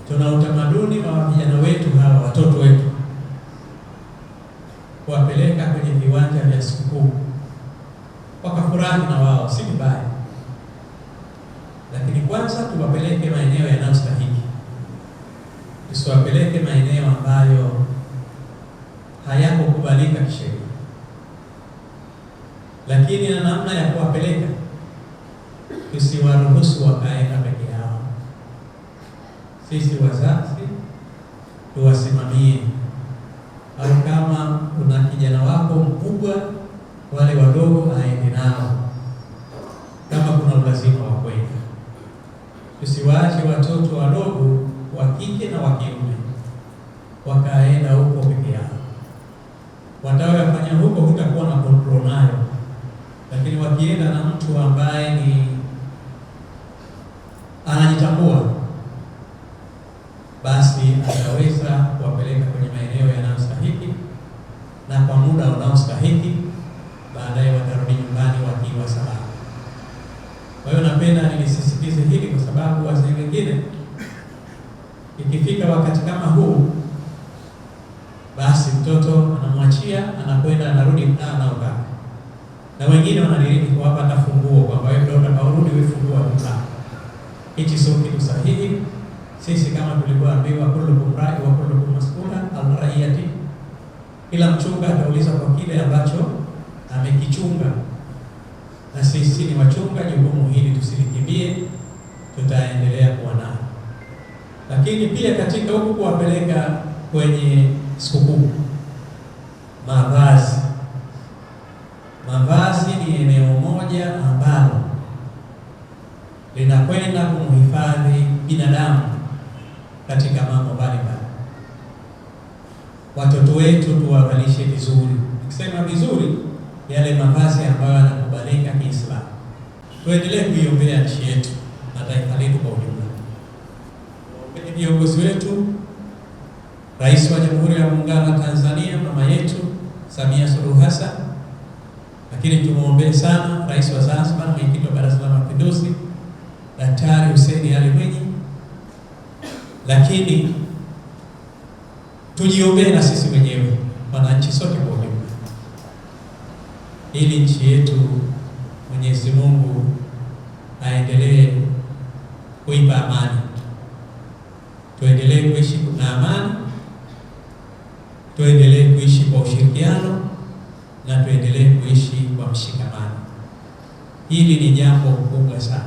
tuna utamaduni wa vijana wetu hawa, watoto wetu, kuwapeleka kwenye viwanja vya sikukuu wakafurahi na wao, si vibaya, lakini kwanza tuwapeleke maeneo yanayostahili. Tusiwapeleke maeneo ambayo hayakukubalika kisheria. Lakini na namna ya kuwapeleka, tusiwaruhusu wakaenda peke yao. Sisi wazazi tuwasimamie, au kama una kijana wako mkubwa, wale wadogo aende nao kama kuna ulazima wa kwenda. Tusiwaache watoto wadogo wa kike na wa kiume wakaenda huko peke yao. Watawafanya huko hutakuwa na control nayo, lakini wakienda na mtu ambaye ni anajitambua, basi ataweza kuwapeleka kwenye maeneo yanayostahili na kwa muda unaostahili. Baadaye watarudi nyumbani wakiwa salama. Kwa hiyo napenda nilisisitize hili kwa sababu wazee wengine ikifika wakati kama huu, basi mtoto anamwachia, anakwenda, anarudi mtaa anaokaa, na wengine wanadiriki kuwapa hata funguo kwamba wewe ndio utakaorudi, wewe fungua mtaa. Hichi sio kitu sahihi. Sisi kama tulivyoambiwa, kullukum ra'i wa kullukum mas'ulun an ra'iyati, kila mchunga atauliza kwa kile ambacho amekichunga, na sisi ni wachunga. Jukumu hili tusilikimbie, tutaendelea kuwa nalo. Lakini pia katika huku kuwapeleka kwenye sikukuu, mavazi ni eneo moja ambalo linakwenda kumhifadhi binadamu katika mambo mbalimbali. Watoto wetu tuwavalishe vizuri. Tukisema vizuri, yale mavazi ambayo yanakubalika Kiislamu. Tuendelee kuiombea nchi yetu na taifa letu kwa ujumla. Tuombee viongozi wetu, Rais wa Jamhuri ya Muungano wa Tanzania mama yetu Samia Suluhu Hassan, lakini tumuombee sana Rais wa Zanzibar, mwenyekiti wa Baraza la Mapinduzi Daktari Hussein Ali Mwinyi, lakini tujiombee na sisi wenyewe, wananchi sote kwa ujumla, ili nchi yetu Mwenyezi Mungu aendelee kuipa amani. Tuendelee kuishi na amani, tuendelee kuishi kwa ushirikiano, na tuendelee kuishi kwa mshikamano. Hili ni jambo kubwa sana.